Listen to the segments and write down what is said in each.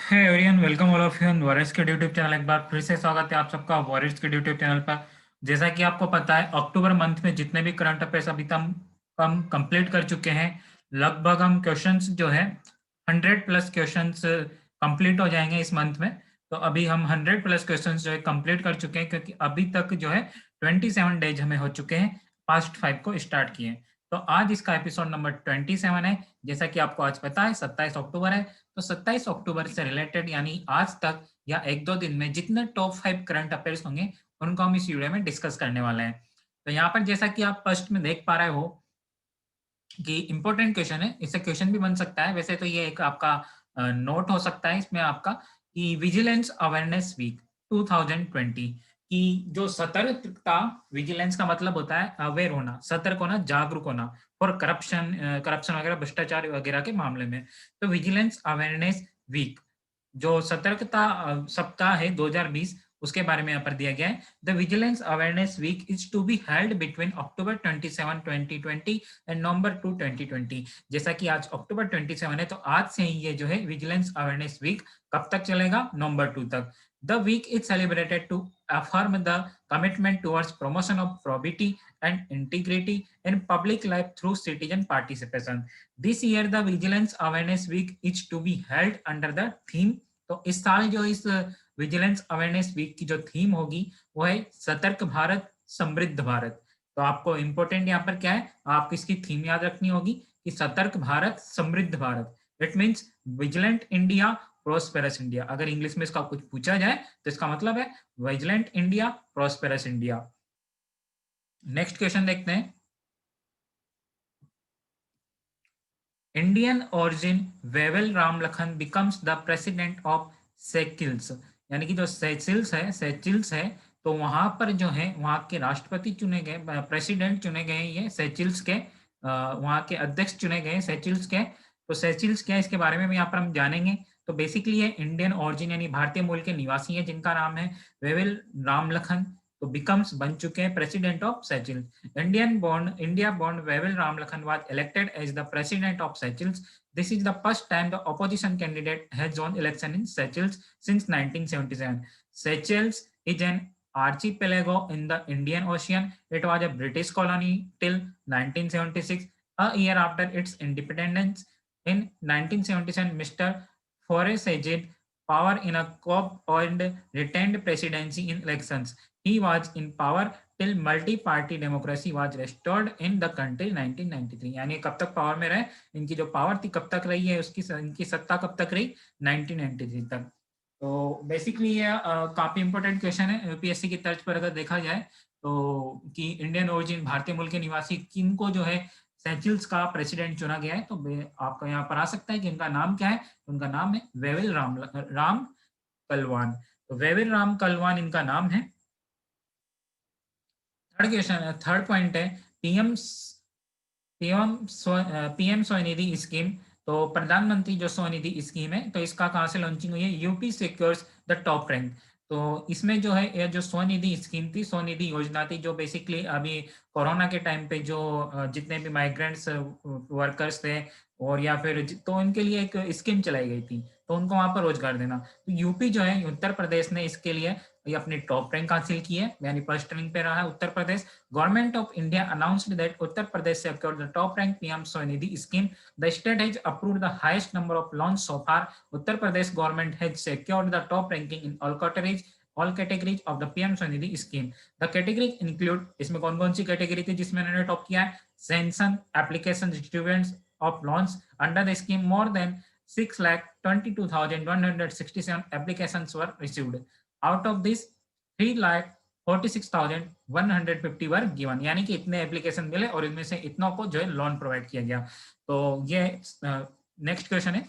है everyone, welcome all of you on warriors के YouTube channel. एक बार फिर से स्वागत है आप सबका वॉरियर्स के यूट्यूब चैनल पर। जैसा कि आपको पता है, अक्टूबर मंथ में जितने भी करंट अफेयर्स अभी तक हम कंप्लीट कर चुके हैं, लगभग हम क्वेश्चंस जो है 100+ क्वेश्चंस कंप्लीट हो जाएंगे इस मंथ में। तो अभी हम 100+ क्वेश्चंस जो है कंप्लीट कर चुके हैं, क्योंकि अभी तक जो है 27 डेज हमें हो चुके हैं पास्ट 5 को स्टार्ट किए। तो आज इसका एपिसोड नंबर 27 है। जैसा कि आपको आज पता है 27 अक्टूबर है, तो 27 अक्टूबर से रिलेटेड यानी आज तक या एक दो दिन में जितने टॉप 5 करंट अफेयर्स होंगे उनको हम इस वीडियो में डिस्कस करने वाले हैं। तो यहाँ पर जैसा कि आप फर्स्ट में देख पा रहे हो कि इंपॉर्टेंट क्वेश्चन है, इससे क्वेश्चन भी बन सकता है। वैसे तो ये एक आपका नोट हो सकता है इसमें आपका कि विजिलेंस अवेयरनेस वीक 2020 की जो सतर्कता, विजिलेंस का मतलब होता है अवेयर होना, सतर्क होना, जागरूक होना फॉर करप्शन वगैरह, भ्रष्टाचार वगैरह के मामले में। तो विजिलेंस अवेयरनेस वीक जो सतर्कता सप्ताह है 2020, उसके बारे में यहाँ पर दिया गया है। The vigilance awareness week is to be held between October 27 2020 and November 2 2020। जैसा कि आज अक्टूबर 27 है, तो आज से ही ये जो है विजिलेंस अवेयरनेस वीक कब तक चलेगा? नवंबर 2 तक। The week is celebrated to affirm the commitment towards promotion of probity and integrity in public life through citizen participation. This year, the Vigilance Awareness Week is to be held under the theme। तो इस साल जो इस vigilance awareness week की जो theme होगी वो है सतर्क भारत समृद्ध भारत। तो आपको इंपॉर्टेंट यहाँ पर क्या है, आपको इसकी थीम याद रखनी होगी कि सतर्क भारत समृद्ध Bharat. It means vigilant India prosperous India. अगर इंग्लिश में इसका कुछ पूछा जाए तो इसका मतलब है vigilant India prosperous India. Next question देखते हैं। Indian origin Wavel Ramkalawan becomes the president of Seychelles. यानी कि जो सेचिल्स है, तो वहां पर जो है वहां के राष्ट्रपति चुने गए, प्रेसिडेंट चुने गए, ये सेचिल्स के वहां के अध्यक्ष चुने गए सेचिल्स के। तो सेचिल्स क्या है इसके बारे में भी यहाँ पर हम जानेंगे। तो बेसिकली ये इंडियन ओरिजिन यानी भारतीय मूल के निवासी है, जिनका नाम है वेवेल रामलखन। तो बिकम्स बन चुके हैं president of Seychelles. India born Vavel Ramlakhan was elected as the president of Seychelles. This is the first time the opposition candidate has won election in Seychelles since 1977. Seychelles is an archipelago in the Indian Ocean. It was a British colony till 1976. A year after its independence, in 1977, Mr. Forrest seized power in a coup and retained presidency in elections. He was in power till multi-party democracy was restored in the country 1993। यानी कब तक power में रहे, इनकी जो power थी कब तक रही है, उसकी इनकी सत्ता कब तक रही? 1993 तक। तो बेसिकली ये काफी इंपॉर्टेंट क्वेश्चन है यूपीएससी की तर्ज पर अगर देखा जाए तो, कि इंडियन ओरिजिन भारतीय मूल के निवासी किनको जो है सेचिल्स का प्रेसिडेंट चुना गया है। तो आपका यहाँ पर आ सकता है कि इनका नाम क्या है। उनका नाम है वेविल राम कलवान। तो वेविल राम कलवान इनका नाम है। थर्ड क्वेश्चन, थर्ड पॉइंट है पीएम पीएम स्वनिधि स्कीम। तो प्रधानमंत्री जो स्वनिधि स्कीम है, तो इसका कहाँ से लॉन्चिंग हुई है? UP secures the top rank. तो इसमें जो है ये जो स्वनिधि स्कीम थी, स्वनिधि योजना थी, जो बेसिकली अभी कोरोना के टाइम पे जो जितने भी माइग्रेंट्स वर्कर्स थे और या फिर तो उनके लिए एक स्कीम चलाई गई थी, तो उनको वहां पर रोजगार देना। तो यूपी जो है, उत्तर प्रदेश ने इसके लिए ये अपनी टॉप रैंक हासिल की है, यानी फर्स्ट रैंक पे रहा है Uttar Pradesh. Government of India announced that Uttar Pradesh secured the top rank PM Swanidhi scheme. The state has approved the highest number of loans so far. Uttar Pradesh government has secured the top ranking in all categories of the PM Swanidhi scheme. The categories include, इसमें कौन कौन सी category थी जिसमें इन्होंने top किया है? Sanction application distributions of loans under the scheme, more than 6,22,167 applications were received. Out of this, 3,46,150 were given. यानी कि इतने एप्लीकेशन मिले और इनमें से इतनों को जो है लोन प्रोवाइड किया गया। तो ये नेक्स्ट क्वेश्चन है।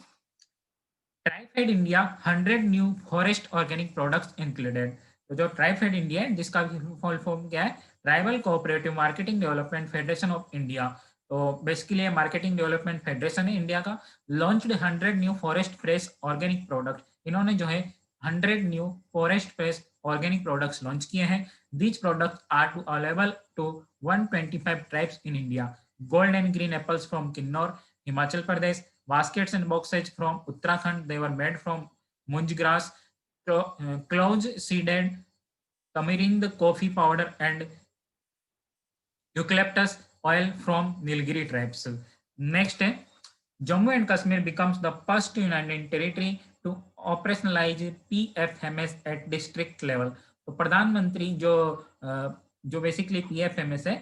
TRIFED India 100 new forest organic products included. तो जो ट्राइफेड इंडिया है, जिसका फुल फॉर्म क्या है? Tribal cooperative marketing development federation of India. तो बेसिकली मार्केटिंग डेवलपमेंट फेडरेशन है इंडिया का। Launched 100 new forest fresh organic product. इन्होंने जो है 100 new forest fresh organic products launch किए हैं। These products are to available to 125 tribes in India. Gold and green apples from Kinnaur, Himachal Pradesh. Baskets and boxes from Uttarakhand, they were made from munchgrass, cloves seeded tamarind coffee powder, and eucalyptus oil from Nilgiri tribes. Next, Jammu and Kashmir becomes the first union territory to operationalize PFMS at district level. तो प्रधानमंत्री जो basically PFMS है,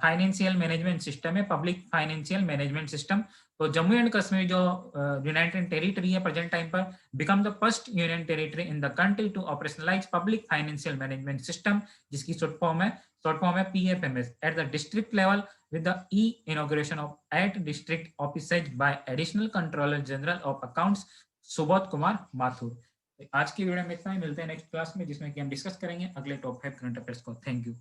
financial management system है, public financial management system. तो Jammu and Kashmir जो united territory है present time पर, become the first union territory in the country to operationalise public financial management system, जिसकी शॉर्ट फॉर्म है PFMS at the district level, with the inauguration of 8 district offices by additional controller general of accounts Subodh Kumar Mathur. आज की video में इतना ही, मिलते हैं next class में जिसमें कि हम डिस्कस करेंगे अगले टॉप 5 करंट अफेयर्स को। Thank you.